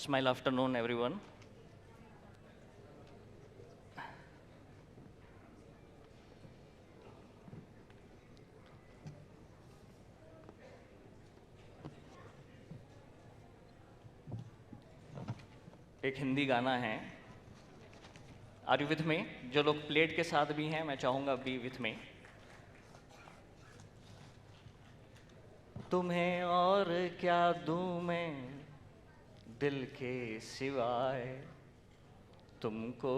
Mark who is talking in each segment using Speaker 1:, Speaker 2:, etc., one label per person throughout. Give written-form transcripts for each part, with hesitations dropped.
Speaker 1: Smile afternoon, everyone. एक हिंदी गाना है, आर यू विथ में? जो लोग प्लेट के साथ भी हैं, मैं चाहूंगा बी विथ में। तुम्हें और क्या दूं मैं दिल के सिवाय, तुमको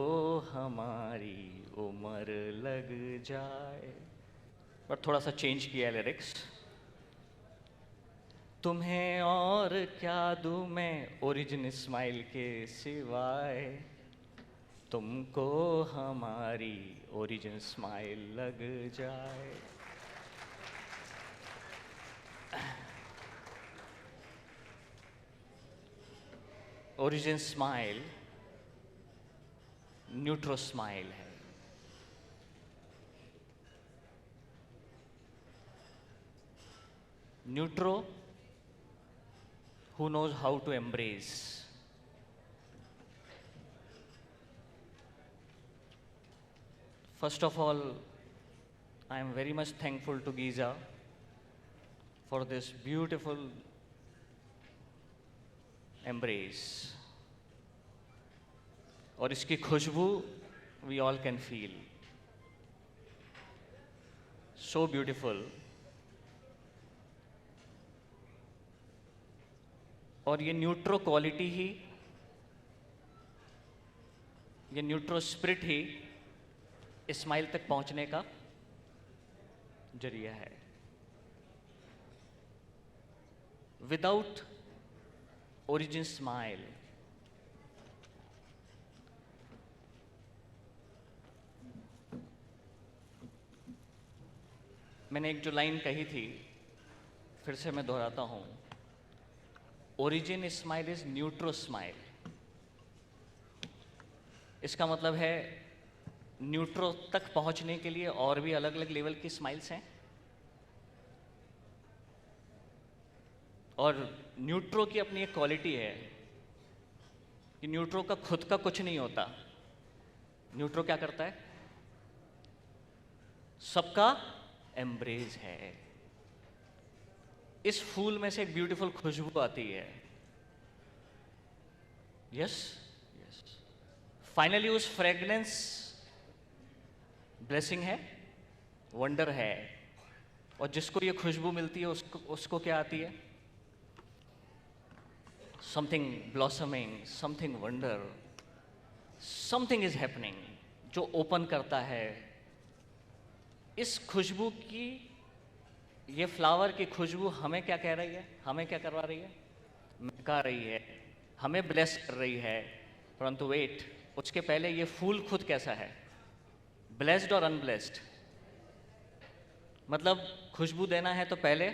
Speaker 1: हमारी उम्र लग जाए। पर थोड़ा सा चेंज किया लिरिक्स। तुम्हें और क्या दूं मैं ओरिजिन स्माइल के सिवाय, तुमको हमारी ओरिजिन स्माइल लग जाए। ओरिजिन स्माइल न्यूट्रो स्माइल है। न्यूट्रो who knows how to embrace. First of all, I am very much thankful to Giza for this beautiful embrace. और इसकी खुशबू we all can feel. So beautiful. और ये न्यूट्रो क्वालिटी ही, ये न्यूट्रो spirit ही smile तक पहुंचने का जरिया है। विदाउट ओरिजिन स्माइल मैंने एक जो लाइन कही थी, फिर से मैं दोहराता हूं। Origin smile is neutro smile. इसका मतलब है न्यूट्रो तक पहुंचने के लिए और भी अलग अलग लेवल की स्माइल्स हैं, और न्यूट्रो की अपनी एक क्वालिटी है कि न्यूट्रो का खुद का कुछ नहीं होता। न्यूट्रो क्या करता है? सबका एम्ब्रेस है। इस फूल में से एक ब्यूटीफुल खुशबू आती है। यस यस, फाइनली उस फ्रेग्रेंस ब्लेसिंग है, वंडर है, और जिसको ये खुशबू मिलती है उसको क्या आती है? Something blossoming, something wonder, something is happening, जो ओपन करता है। इस खुशबू की, ये फ्लावर की खुशबू हमें क्या कह रही है? हमें क्या करवा रही है? महका रही है, हमें ब्लेस कर रही है। परंतु वेट, उसके पहले ये फूल खुद कैसा है? ब्लेस्ड और अनब्लेस्ड। मतलब खुशबू देना है तो पहले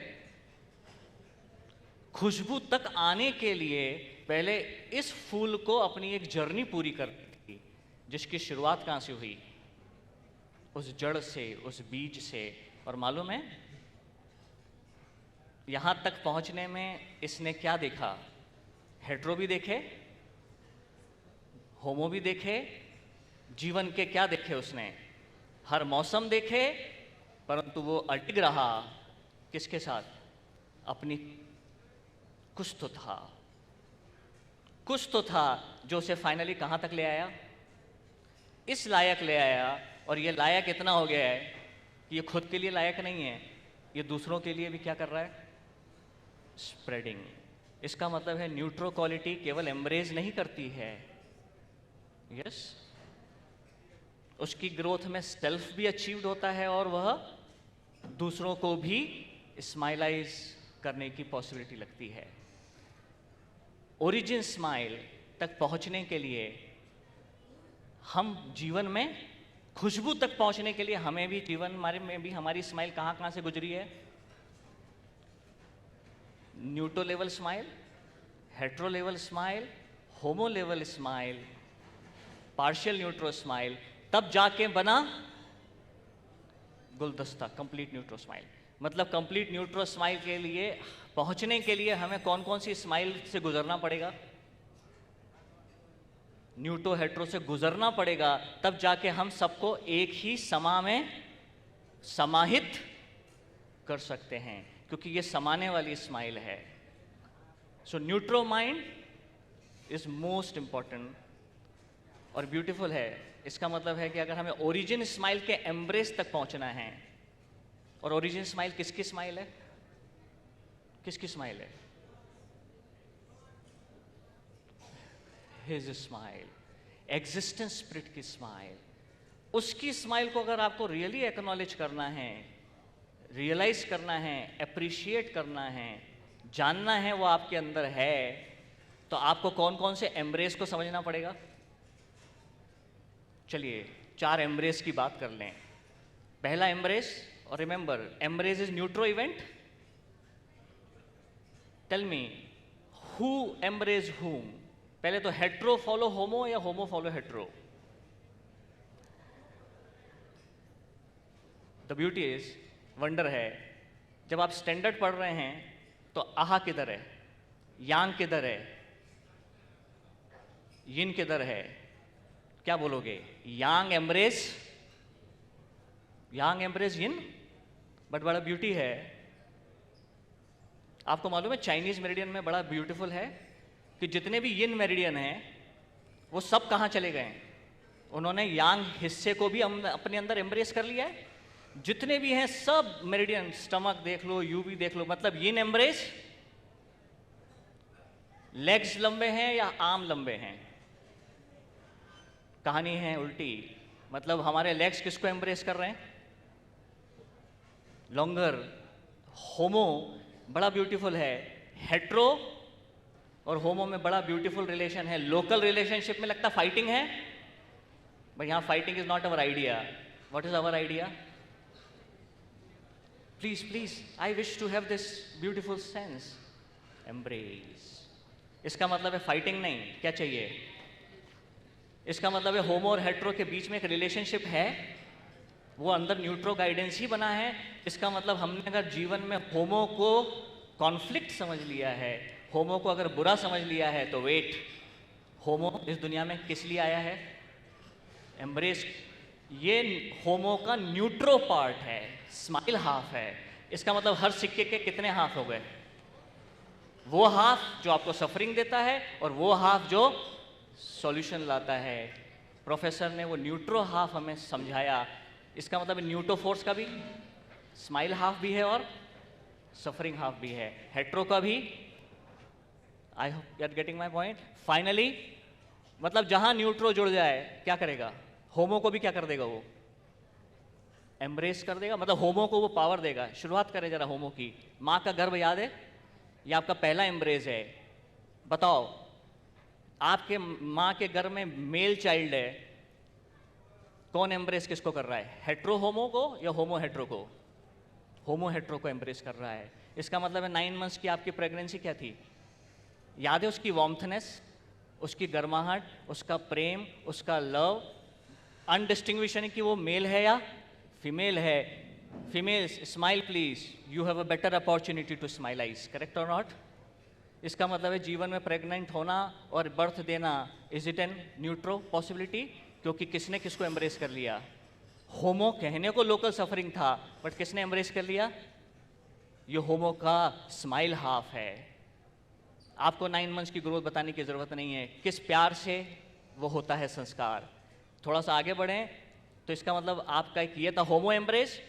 Speaker 1: खुशबू तक आने के लिए पहले इस फूल को अपनी एक जर्नी पूरी करनी थी, जिसकी शुरुआत कहाँ से हुई? उस जड़ से, उस बीज से। और मालूम है यहां तक पहुंचने में इसने क्या देखा? हेट्रो भी देखे, होमो भी देखे, जीवन के क्या देखे उसने? हर मौसम देखे, परंतु वो अटक रहा किसके साथ? अपनी कुछ तो था, कुछ तो था जो उसे फाइनली कहां तक ले आया? इस लायक ले आया। और ये लायक इतना हो गया है कि ये खुद के लिए लायक नहीं है, ये दूसरों के लिए भी क्या कर रहा है? स्प्रेडिंग। इसका मतलब है न्यूट्रो क्वालिटी केवल एम्ब्रेस नहीं करती है, यस, उसकी ग्रोथ में सेल्फ भी अचीव्ड होता है और वह दूसरों को भी स्माइलाइज करने की पॉसिबिलिटी लगती है। ओरिजिन स्माइल तक पहुंचने के लिए हम जीवन में, खुशबू तक पहुंचने के लिए हमें भी जीवन में भी हमारी स्माइल कहां कहां से गुजरी है? Neutro level smile, hetero level smile, homo level smile, partial neutro smile, तब जाके बना गुलदस्ता, कंप्लीट न्यूट्रो स्माइल। मतलब कंप्लीट न्यूट्रो स्माइल के लिए पहुंचने के लिए हमें कौन कौन सी स्माइल से गुजरना पड़ेगा? न्यूट्रो हेट्रो से गुजरना पड़ेगा, तब जाके हम सबको एक ही समा में समाहित कर सकते हैं, क्योंकि ये समाने वाली स्माइल है। सो न्यूट्रो माइंड इज मोस्ट इंपॉर्टेंट और ब्यूटीफुल है। इसका मतलब है कि अगर हमें ओरिजिन स्माइल के एम्ब्रेस तक पहुंचना है, और ओरिजिन स्माइल किसकी स्माइल है? किसकी स्माइल है? हिज स्माइल, एग्जिस्टेंस स्पिरिट की स्माइल। उसकी स्माइल को अगर आपको रियली एक्नॉलेज करना है, रियलाइज करना है, अप्रिशिएट करना है, जानना है वो आपके अंदर है, तो आपको कौन कौन से एम्ब्रेस को समझना पड़ेगा। चलिए 4 एम्ब्रेस की बात कर लें। पहला एम्ब्रेस, और remember embrace is neutro event. Tell me who embrace whom? पहले तो हेट्रो फॉलो होमो या homo follow hetero? The beauty is, wonder है, जब आप स्टैंडर्ड पढ़ रहे हैं तो आहा किधर है, यांग किधर है, यिन किधर है? क्या बोलोगे? यांग एम्ब्रेस यिन। बट बड़ा ब्यूटी है, आपको मालूम है चाइनीज मेरिडियन में बड़ा ब्यूटीफुल है कि जितने भी यिन मेरिडियन हैं वो सब कहाँ चले गए? उन्होंने यांग हिस्से को भी अपने अंदर एम्ब्रेस कर लिया है। जितने भी हैं सब मेरिडियन, स्टमक देख लो, यूवी देख लो, मतलब यिन एम्ब्रेस। लेग्स लंबे हैं या आर्म लंबे हैं? कहानी है उल्टी, मतलब हमारे लेग्स किसको एम्ब्रेस कर रहे हैं? लॉन्गर। होमो बड़ा ब्यूटीफुल है, हेट्रो और होमो में बड़ा ब्यूटीफुल रिलेशन है। लोकल रिलेशनशिप में लगता फाइटिंग है, बट यहां fighting is not our idea. What is our idea? Please please, I wish to have this beautiful sense, embrace. इसका मतलब है फाइटिंग नहीं। क्या चाहिए? इसका मतलब है होमो और हेट्रो के बीच में एक रिलेशनशिप है, वो अंदर न्यूट्रो गाइडेंस ही बना है। इसका मतलब हमने अगर जीवन में होमो को कॉन्फ्लिक्ट समझ लिया है, होमो को अगर बुरा समझ लिया है, तो वेट, होमो इस दुनिया में किस लिए आया है? एम्ब्रेस। ये होमो का न्यूट्रो पार्ट है, स्माइल हाफ है। इसका मतलब हर सिक्के के कितने हाफ हो गए? वो हाफ जो आपको सफरिंग देता है और वो हाफ जो सॉल्यूशन लाता है। प्रोफेसर ने वो न्यूट्रो हाफ हमें समझाया। इसका मतलब न्यूट्रो फोर्स का भी स्माइल हाफ भी है और सफरिंग हाफ भी है, हेट्रो का भी। I hope you are getting my point. Finally मतलब जहां न्यूट्रो जुड़ जाए क्या करेगा? होमो को भी क्या कर देगा? वो एम्ब्रेस कर देगा, मतलब होमो को वो पावर देगा। शुरुआत करें जरा होमो की। माँ का गर्भ याद है? ये आपका पहला एम्ब्रेस है। बताओ, आपके माँ के घर में मेल चाइल्ड है, कौन एम्ब्रेस किसको कर रहा है? हेट्रो होमो को या होमो हेट्रो को? होमो हेट्रो को एम्ब्रेस कर रहा है। इसका मतलब है 9 मंथ्स की आपकी प्रेगनेंसी क्या थी? याद है? उसकी वार्मथनेस, उसकी गर्माहट, उसका प्रेम, उसका लव, अनडिस्टिंग्विशन कि वो मेल है या फीमेल है। Females smile please, you have a better opportunity to smilize, correct और नॉट? इसका मतलब है जीवन में प्रेग्नेंट होना और बर्थ देना, इज इट एन न्यूट्रो पॉसिबिलिटी? क्योंकि किसने किसको एम्ब्रेस कर लिया? होमो कहने को लोकल सफरिंग था, बट किसने एम्ब्रेस कर लिया? ये होमो का स्माइल हाफ है। आपको 9 मंथ्स की ग्रोथ बताने की जरूरत नहीं है, किस प्यार से वो होता है संस्कार। थोड़ा सा आगे बढ़ें तो इसका मतलब आपका एक ये था homo embrace.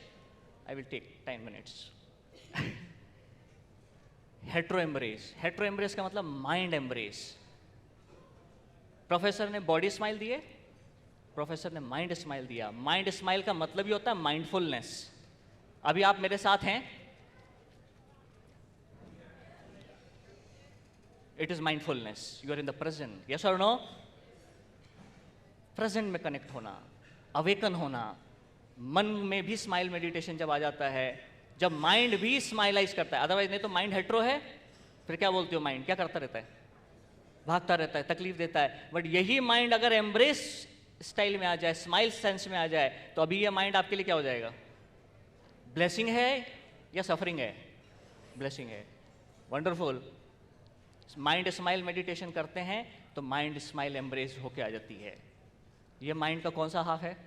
Speaker 1: I will take 10 minutes. Hetero embrace. Hetero embrace का मतलब माइंड एम्ब्रेस। प्रोफेसर ने बॉडी स्माइल दिए, प्रोफेसर ने माइंड स्माइल दिया। माइंड स्माइल का मतलब ये होता है माइंडफुलनेस। अभी आप मेरे साथ हैं, it is mindfulness, you are in the present, yes और नो? प्रेजेंट में कनेक्ट होना, अवेकन होना। मन में भी स्माइल मेडिटेशन जब आ जाता है, जब माइंड भी स्माइलाइज करता है। अदरवाइज नहीं तो माइंड हेट्रो है, फिर क्या बोलते हो? माइंड क्या करता रहता है? भागता रहता है, तकलीफ देता है। बट यही माइंड अगर एम्ब्रेस स्टाइल में आ जाए, स्माइल सेंस में आ जाए, तो अभी ये माइंड आपके लिए क्या हो जाएगा? ब्लेसिंग है या सफरिंग है? ब्लेसिंग है। वंडरफुल। माइंड स्माइल मेडिटेशन करते हैं तो माइंड स्माइल एम्ब्रेस होके आ जाती है। ये माइंड का कौन सा हाफ है?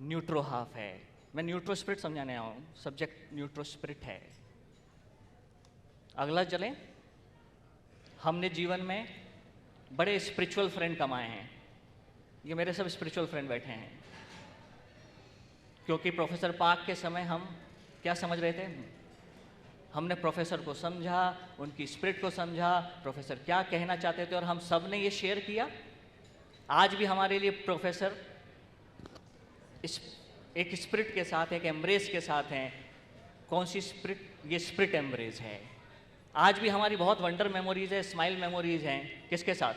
Speaker 1: न्यूट्रो हाफ है। मैं न्यूट्रो स्पिरिट समझाने आया हूँ, सब्जेक्ट न्यूट्रो स्पिरिट है। अगला चलें, हमने जीवन में बड़े स्पिरिचुअल फ्रेंड कमाए हैं। ये मेरे सब स्पिरिचुअल फ्रेंड बैठे हैं, क्योंकि प्रोफेसर पाक के समय हम क्या समझ रहे थे? हमने प्रोफेसर को समझा, उनकी स्पिरिट को समझा, प्रोफेसर क्या कहना चाहते थे, और हम सब ने ये शेयर किया। आज भी हमारे लिए प्रोफेसर एक स्पिरिट के साथ, एक एम्ब्रेस के साथ हैं। कौन सी स्पिरिट? ये स्पिरिट एम्ब्रेस है। आज भी हमारी बहुत वंडर मेमोरीज है, स्माइल मेमोरीज हैं। किसके साथ?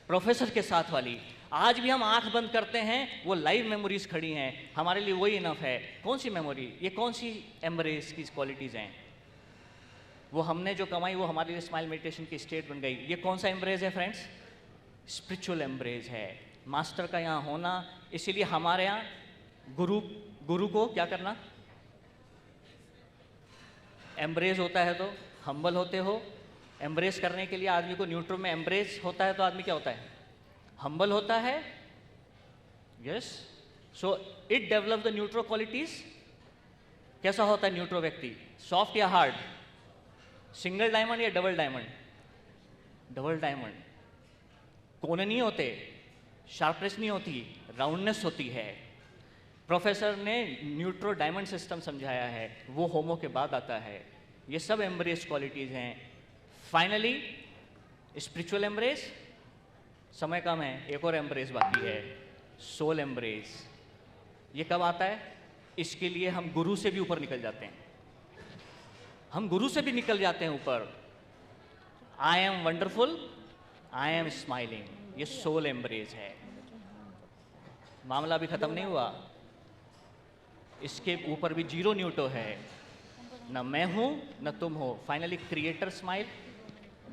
Speaker 1: प्रोफेसर के साथ वाली। आज भी हम आंख बंद करते हैं, वो लाइव मेमोरीज खड़ी हैं, हमारे लिए वही इनफ है। कौन सी मेमोरी? ये कौन सी एम्ब्रेस की क्वालिटीज़ हैं? वो हमने जो कमाई वो हमारे लिए स्माइल मेडिटेशन की स्टेट बन गई। ये कौन सा एम्ब्रेस है फ्रेंड्स? स्पिरिचुअल एम्ब्रेस है। मास्टर का यहाँ होना, इसीलिए हमारे यहाँ गुरु को क्या करना? एम्ब्रेस होता है तो हम्बल होते हो। एम्ब्रेस करने के लिए आदमी को न्यूट्रो में एम्ब्रेस होता है तो आदमी क्या होता है? हम्बल होता है। Yes, so it develop the neutro qualities. कैसा होता है न्यूट्रो व्यक्ति? सॉफ्ट या हार्ड? सिंगल डायमंड या डबल डायमंड? Double diamond. कोने नहीं होते, शार्पनेस नहीं होती, राउंडनेस होती है। प्रोफेसर ने न्यूट्रो डायमंड सिस्टम समझाया है, वो होमो के बाद आता है। ये सब एम्ब्रेस क्वालिटीज हैं। Finally spiritual embrace. समय कम है, एक और एम्ब्रेस बाकी है, सोल एम्ब्रेस। ये कब आता है? इसके लिए हम गुरु से भी ऊपर निकल जाते हैं। हम गुरु से भी निकल जाते हैं ऊपर। I am wonderful, I am smiling. ये सोल एम्ब्रेस है। मामला भी खत्म नहीं हुआ, इसके ऊपर भी जीरो न्यूटो है। न मैं हूं न तुम हो। Finally creator smile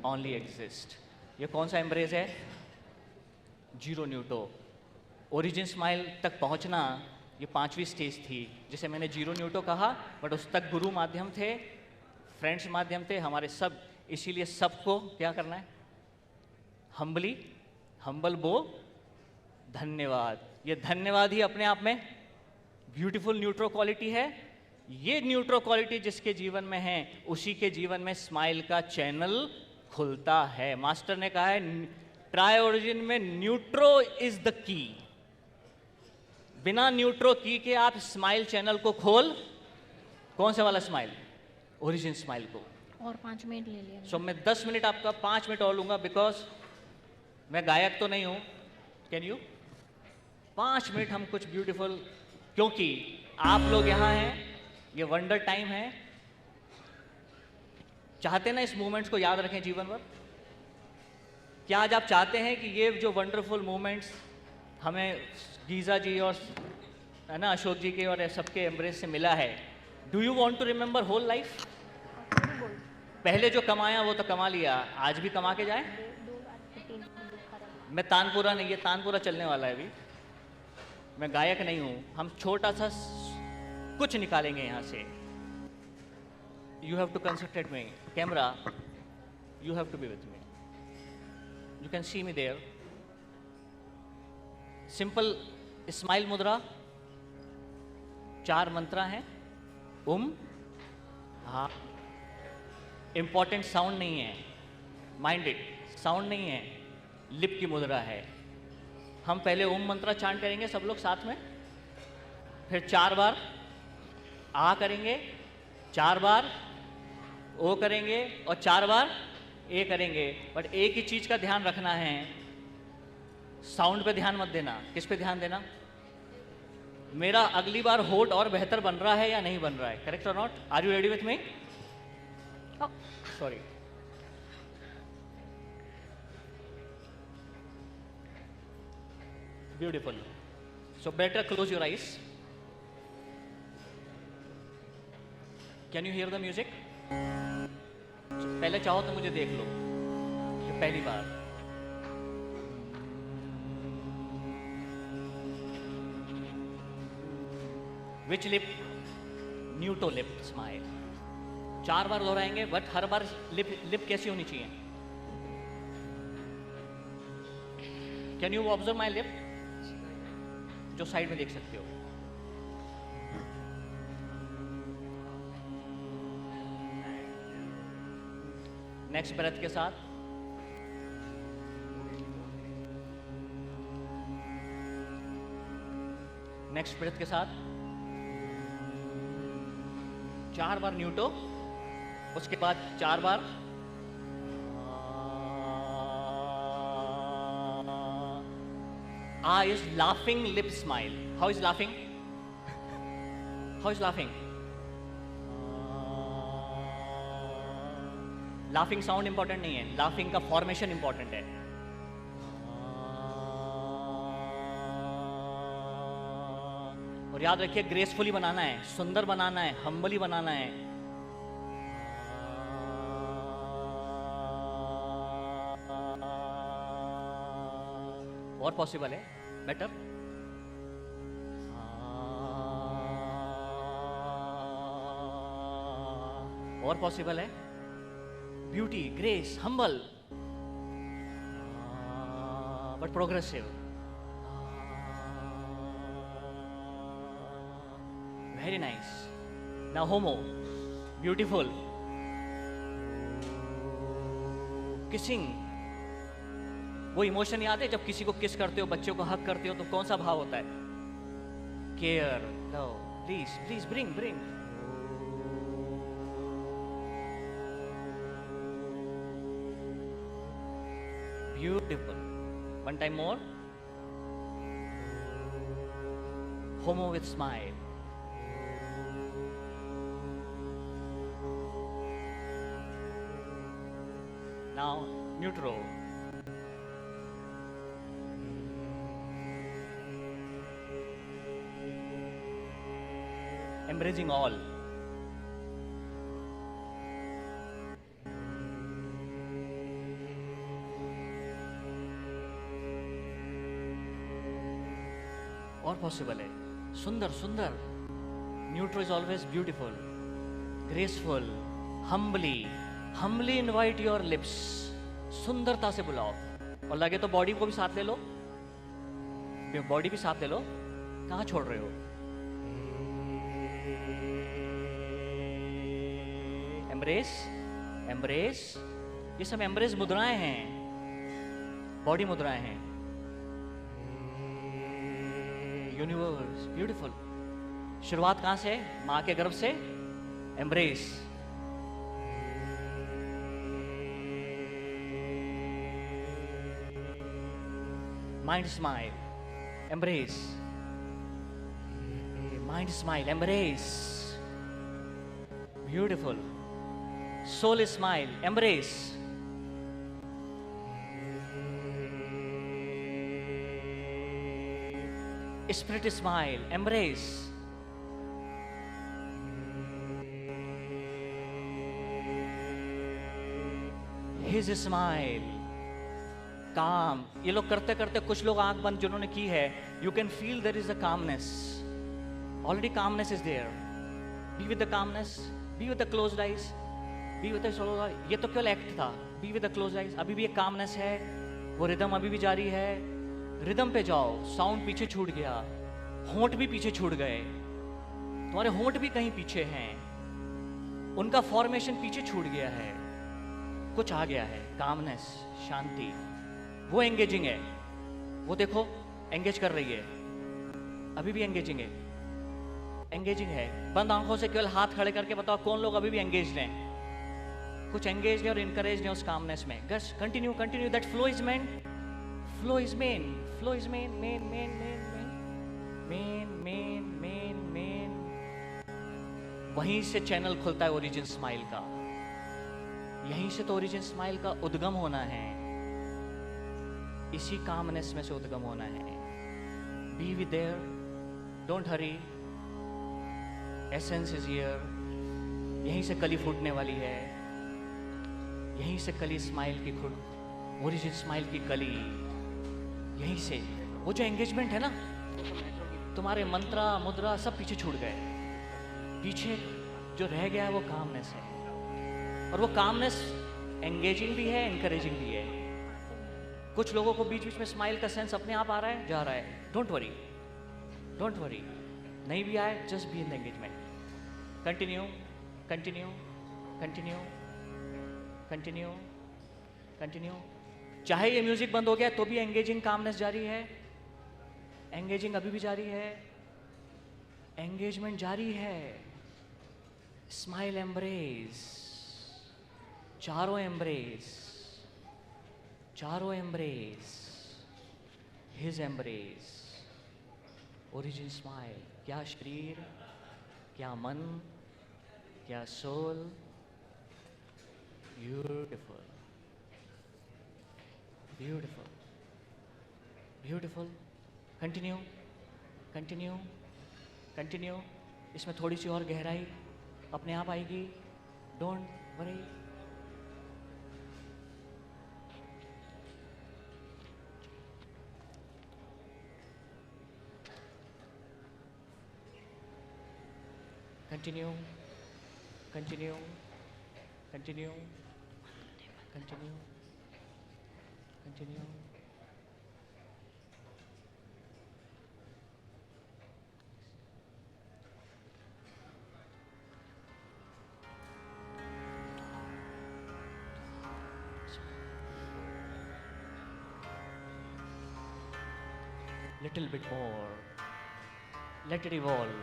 Speaker 1: only exist. ये कौन सा एम्ब्रेस है? जीरो न्यूटो। ओरिजिन स्माइल तक पहुंचना ये 5वीं स्टेज थी, जिसे मैंने जीरो न्यूटो कहा। बट उस तक गुरु माध्यम थे, फ्रेंड्स माध्यम थे, हमारे सब। इसीलिए सबको क्या करना है? हम्बली, हम्बल बो धन्यवाद। ये धन्यवाद ही अपने आप में ब्यूटीफुल न्यूट्रो क्वालिटी है। ये न्यूट्रो क्वालिटी जिसके जीवन में है, उसी के जीवन में स्माइल का चैनल खुलता है। मास्टर ने कहा है ट्राई ओरिजिन में न्यूट्रो इज द की। बिना न्यूट्रो की के आप स्माइल चैनल को खोल। कौन से वाला स्माइल? ओरिजिन स्माइल को।
Speaker 2: और 5 मिनट ले लिया।
Speaker 1: सो मैं 10 मिनट आपका 5 मिनट और लूंगा, बिकॉज मैं गायक तो नहीं हूं। कैन यू 5 मिनट हम कुछ ब्यूटीफुल, क्योंकि आप लोग यहां हैं, ये वंडर टाइम है। चाहते ना इस मोमेंट्स को याद रखें जीवन भर? क्या आज आप चाहते हैं कि ये जो वंडरफुल मोमेंट्स हमें गीजा जी और है ना अशोक जी के और सबके एम्ब्रेस से मिला है, do you want to remember whole life? पहले जो कमाया वो तो कमा लिया, आज भी कमा के जाए। मैं तानपुरा नहीं, ये तानपुरा चलने वाला है अभी। मैं गायक नहीं हूं। हम छोटा सा कुछ निकालेंगे यहां से। You have to concentrate me. Camera, you have to be with me. You can see me there. Simple smile मुद्रा। 4 मंत्रा हैं। हाँ, इंपॉर्टेंट साउंड नहीं है, माइंडेड साउंड नहीं है, लिप की मुद्रा है। हम पहले ओम मंत्रा चांट करेंगे सब लोग साथ में, फिर 4 बार आ करेंगे, 4 बार ओ करेंगे और 4 बार ए करेंगे। बट एक ही चीज का ध्यान रखना है, साउंड पे ध्यान मत देना। किस पे ध्यान देना? मेरा अगली बार होठ और बेहतर बन रहा है या नहीं बन रहा है? करेक्ट और not? Are you ready with me? Sorry. Beautiful. So better close your eyes. Can you hear the music? पहले चाहो तो मुझे देख लो, ये पहली बार। Which lip? Neutro lip smile. 4 बार दोहराएंगे, बट हर बार लिप कैसी होनी चाहिए? Can you observe my lip? जो साइड में देख सकते हो। नेक्स्ट ब्रेथ के साथ नेक्स्ट ब्रेथ के साथ 4 बार न्यूटो, उसके बाद 4 बार A is laughing lip smile. How is laughing? How is laughing? Laughing sound important नहीं है, laughing का formation important है। और याद रखिए ग्रेसफुली बनाना है, सुंदर बनाना है, हम्बली बनाना है। और पॉसिबल है, बेटर। और पॉसिबल है, beauty, grace, humble, but progressive. Very nice. Now homo, beautiful, kissing. वो इमोशन याद है जब किसी को किस करते हो, बच्चों को हक करते हो, तो कौन सा भाव होता है? Care, love, please please bring bring. Beautiful. One time more, homo with smile. Now neutro, embracing all. और पॉसिबल है, सुंदर सुंदर। Neutro is always beautiful, graceful, humbly invite your lips. सुंदरता से बुलाओ। और लगे तो बॉडी को भी साथ ले लो, बॉडी भी साथ ले लो। कहाँ छोड़ रहे हो? Embrace, embrace. ये सब एम्ब्रेस मुद्राएं हैं, बॉडी मुद्राएं हैं। Universe, beautiful. शुरुआत कहां से? मां के गर्भ से। Embrace, mind smile, embrace, mind smile, embrace, beautiful. Soul smile, embrace, spirit smile, embrace, his smile, calm. ये लोग करते करते कुछ लोग आंख बंद जिन्होंने की है, you can feel there is a calmness, already calmness is there. Be with the calmness, be with the closed eyes, be with the, ये तो केवल एक्ट था। Be with the closed eyes, अभी भी एक कामनेस है, वो रिदम अभी भी जारी है। रिदम पे जाओ। साउंड पीछे छूट गया, होंठ भी पीछे छूट गए, तुम्हारे होंठ भी कहीं पीछे हैं, उनका फॉर्मेशन पीछे छूट गया है, कुछ आ गया है, कामनेस, शांति। वो एंगेजिंग है, वो देखो एंगेज कर रही है, अभी भी एंगेजिंग है, एंगेजिंग है। बंद आंखों से केवल हाथ खड़े करके बताओ कौन लोग अभी भी एंगेज्ड हैं, कुछ एंगेज हैं और इनकरेज हैं उस कामनेस में। बस continue continue, that flow is main, flow is main, flow is main, main main main main main main main. वहीं से चैनल खुलता है ओरिजिन स्माइल का, यहीं से तो ओरिजिन स्माइल का उद्गम होना है, इसी कामनेस में से उद्गम होना है। Be with their, don't Hari, essence is here. यहीं से कली फूटने वाली है, यहीं से कली स्माइल की खुद, ओरिजिन स्माइल की कली, यहीं से। वो जो एंगेजमेंट है ना, तुम्हारे मंत्रा मुद्रा सब पीछे छूट गए, पीछे जो रह गया है वो कामनेस है। और वो कामनेस एंगेजिंग भी है, एनकरेजिंग भी है। कुछ लोगों को बीच बीच में स्माइल का सेंस अपने आप आ रहा है, जा रहा है. Don't worry, don't worry. नहीं भी आए, just be in the engagement. Continue, continue, continue, continue, continue. चाहे ये म्यूजिक बंद हो गया तो भी एंगेजिंग कामनेस जारी है, एंगेजिंग अभी भी जारी है, एंगेजमेंट जारी है. स्माइल एम्ब्रेस, चारों एम्ब्रेस, चारों embrace, his embrace, origin smile. क्या शरीर, क्या मन, क्या soul. Beautiful, beautiful, beautiful. Continue, continue, continue. इसमें थोड़ी सी और गहराई अपने आप आएगी. Don't worry. Continue, continue, continue, continue, continue. Little bit more. Let it evolve.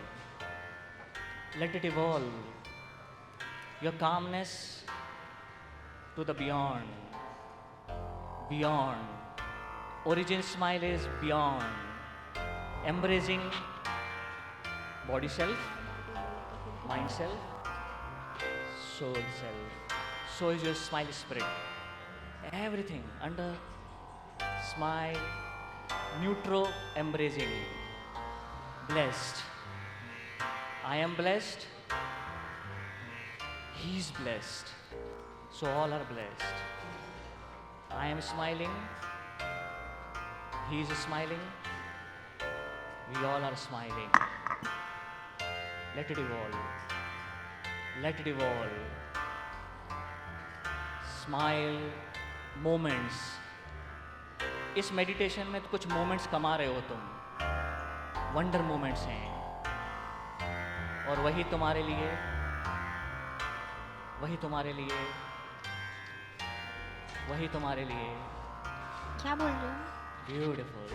Speaker 1: Let it evolve. Your calmness to the beyond. Beyond. Origin smile is beyond. Embracing body self, mind self, soul self. So is your smile spirit. Everything under smile, neutro embracing. Blessed. I am blessed. He's blessed. So all are blessed. I am smiling. He is smiling. We all are smiling. Let it evolve. Let it evolve. Smile moments. इस meditation में तो कुछ moments कमा रहे हो तुम. Wonder moments हैं. और वही तुम्हारे लिए, वही तुम्हारे लिए, वही तुम्हारे लिए.
Speaker 2: क्या बोल रहे हो?
Speaker 1: Beautiful,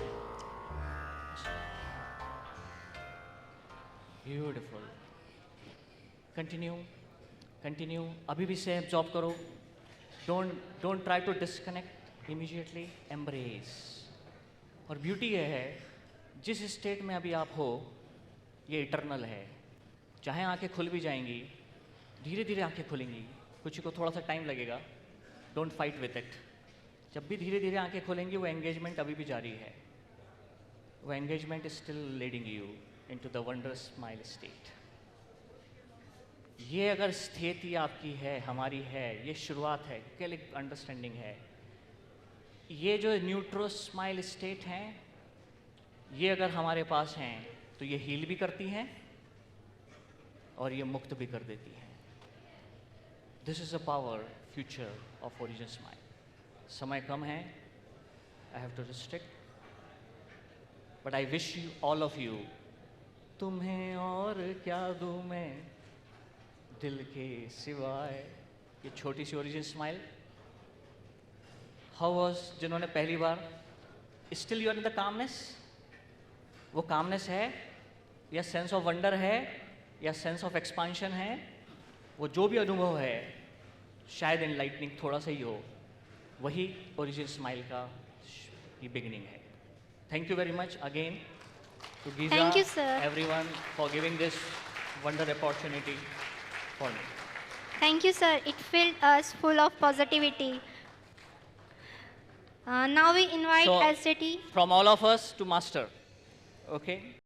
Speaker 1: beautiful. Continue, continue. अभी भी से एब्जॉर्ब करो. Don't try to disconnect immediately. Embrace. और ब्यूटी ये है, जिस स्टेट में अभी आप हो ये इटर्नल है. चाहे आंखें खुल भी जाएंगी, धीरे धीरे आंखें खुलेंगी. कुछ को थोड़ा सा टाइम लगेगा. Don't fight with it. जब भी धीरे धीरे आंखें खुलेंगी वो एंगेजमेंट अभी भी जारी है. वो engagement is still leading you into the wondrous smile state. ये अगर स्थिति आपकी है, हमारी है, ये शुरुआत है, केवल एक अंडरस्टैंडिंग है. ये जो न्यूट्रो स्माइल स्टेट हैं, ये अगर हमारे पास हैं तो ये हील भी करती हैं और ये मुक्त भी कर देती हैं. This is a power future of origin smile. समय कम है, I have to restrict, but I wish you all of you, तुम्हें और क्या दूं मैं दिल के सिवाय. ये छोटी सी ओरिजिन स्माइल. हाउ वाज, जिन्होंने पहली बार, still you are in the calmness. वो कामनेस है या सेंस ऑफ वंडर है या सेंस ऑफ एक्सपांशन है. वो जो भी अनुभव है, शायद एनलाइटनिंग थोड़ा सा ही हो, वही ओरिजिन स्माइल का ये बिगिनिंग है. Thank you very much again to Giza,
Speaker 2: Thank you, sir.
Speaker 1: everyone for giving this wonder opportunity for me.
Speaker 2: Thank you, sir. It filled us full of positivity. Now we invite
Speaker 1: So,
Speaker 2: SJT.
Speaker 1: from all of us to master, okay?